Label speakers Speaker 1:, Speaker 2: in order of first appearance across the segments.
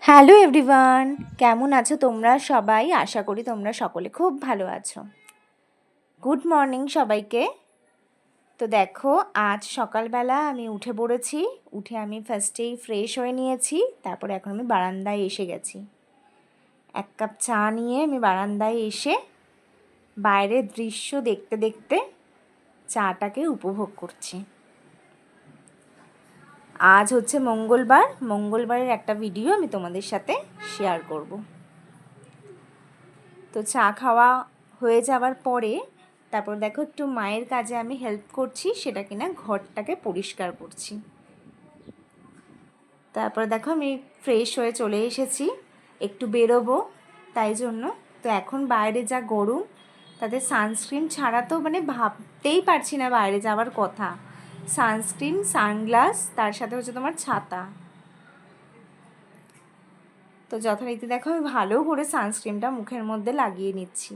Speaker 1: Hello everyone, কেমন আছো তোমরা সবাই? আশা করি তোমরা সকলে খুব ভালো আছো। গুড মর্নিং সবাইকে। তো দেখো, আজ সকালবেলা আমি উঠে পড়েছি। উঠে আমি ফার্স্টেই ফ্রেশ হয়ে নিয়েছি, তারপরে এখন আমি বারান্দায় এসে গেছি। এক কাপ চা নিয়ে আমি বারান্দায় এসে বাইরের দৃশ্য দেখতে দেখতে চাটাকে উপভোগ করছি। আজ হচ্ছে মঙ্গলবারের একটা ভিডিও আমি তোমাদের সাথে শেয়ার করব। তো চা খাওয়া হয়ে যাওয়ার পরে তারপর দেখো একটু মায়ের কাজে আমি হেল্প করছি, সেটা কিনা ঘরটাকে পরিষ্কার করছি। তারপর দেখো আমি ফ্রেশ হয়ে চলে এসেছি, একটু বেরোবো তাই জন্য। তো এখন বাইরে যা গরম, তাতে সানস্ক্রিন ছাড়া তো মানে ভাবতেই পারছি না বাইরে যাওয়ার কথা। সানস্ক্রিন, সানগ্লাস, তার সাথে হচ্ছে তোমার ছাতা। তো যথারীতি দেখো আমি ভালো করে সানস্ক্রিনটা মুখের মধ্যে লাগিয়ে নিচ্ছি।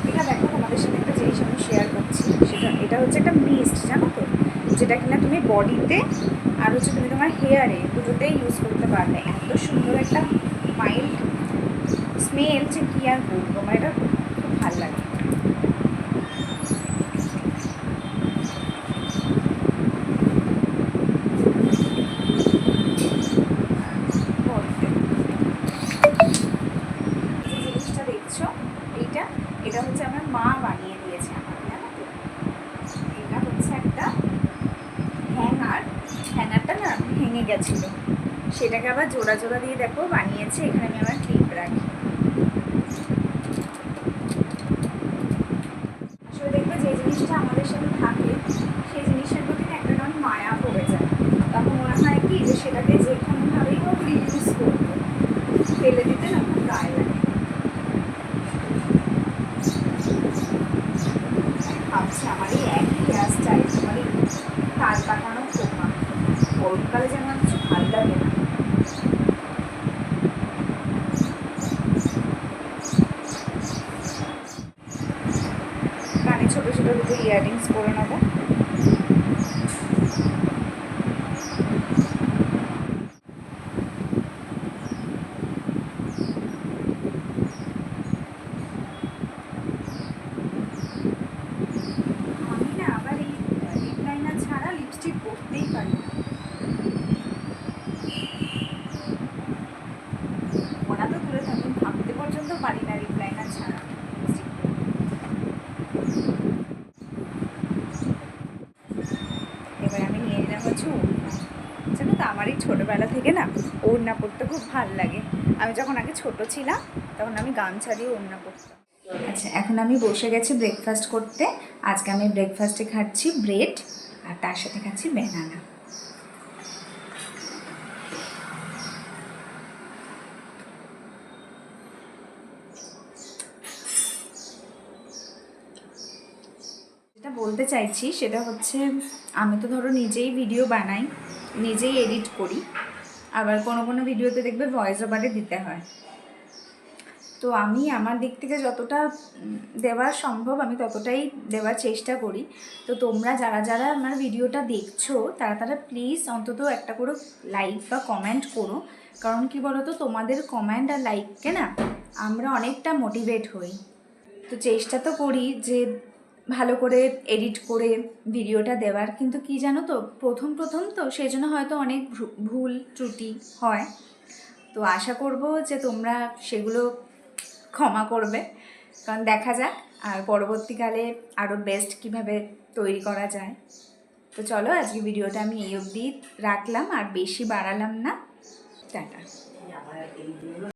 Speaker 1: এটা দেখো, তোমাদের সাথে একটা জিনিস আমি শেয়ার করছি। এটা হচ্ছে একটা মিস্ট, জানো তো, যেটা কিনা তুমি বডিতে আর হচ্ছে তুমি তোমার হেয়ারে দুটোতেই ইউজ করতে পারবে। এত সুন্দর একটা মাইল্ড স্মেল যে কী আর বলবো, আমার এটা খুব ভালো লাগে। যে জিনিসটা দেখছো, এটা হচ্ছে আমার মা বানিয়ে দিয়েছে আমার, জানো তো। এটা হচ্ছে একটা হ্যাঙ্গারটা না ভেঙে গেছিলো, সেটাকে আবার জোড়া জোড়া দিয়ে দেখো বানিয়েছে। এখানে আমি আমার ক্লিপ রাখি। আসলে দেখবে যে জিনিসটা আমাদের সাথে থাকে, সেই জিনিসের প্রতি একটা কেমন মায়া পড়ে যায়। তখন মনে হয় কি যে সেটাকে যে কোনোভাবেই হোক রিউজ করবো, ফেলে দিতে না খুব গায়ে লাগে। ভাবছি আমার এই একই হেয়ার স্টাইল, আমার এই তার কাটানো খোপা, গরমকালে যেন আমার কিছু ভালো লাগে না। কানে ছোটো ছোটো দুটো ইয়াররিংস পরে নেবো। আমি না আবার এই লিপ লাইনার ছাড়া লিপস্টিক পরতেই পারি না। ওরা তো দূরে থাকুন, ভাবতে পর্যন্ত পারি না লিপ লাইনার ছাড়া লিপস্টিক। এবার আমি নিয়ে নিলাম হচ্ছে ওড়না। জানো তো, আমার এই ছোটোবেলা থেকে না ওড়না পরতে খুব ভালো লাগে। আমি যখন আগে ছোট ছিলাম তখন আমি গামছা দিয়ে ওড়না পরতাম। আচ্ছা, এখন আমি বসে গেছি ব্রেকফাস্ট করতে। আজকে আমি ব্রেকফাস্টে খাচ্ছি ব্রেড, আর তার সাথে খাচ্ছি ব্যানানা। যেটা বলতে চাইছি সেটা হচ্ছে, আমি তো ধরো নিজেই ভিডিও বানাই, নিজেই এডিট করি, আবার কোনো কোনো ভিডিওতে দেখবে ভয়েস ওভারে দিতে হয়। তো আমি আমার দিক থেকে যতটা দেওয়া সম্ভব আমি ততটাই দেওয়ার চেষ্টা করি। তো তোমরা যারা যারা আমার ভিডিওটা দেখছো তারা প্লিজ অন্তত একটা করে লাইক বা কমেন্ট করো। কারণ কি বলো তো, তোমাদের কমেন্ট আর লাইককে না আমরা অনেকটা মোটিভেট হই। তো চেষ্টা তো করি যে ভালো করে এডিট করে ভিডিওটা দেওয়ার, কিন্তু কি জানো তো, প্রথম তো সেই জন্য হয়তো অনেক ভুল ত্রুটি হয়। তো আশা করব যে তোমরা সেগুলো ক্ষমা করবে, কারণ দেখা যাক আর পরবর্তীকালে আরও বেস্ট কিভাবে তৈরি করা যায়। তো চলো, আজকে ভিডিওটা আমি এই অবধি রাখলাম, আর বেশি বাড়ালাম না। টাটা।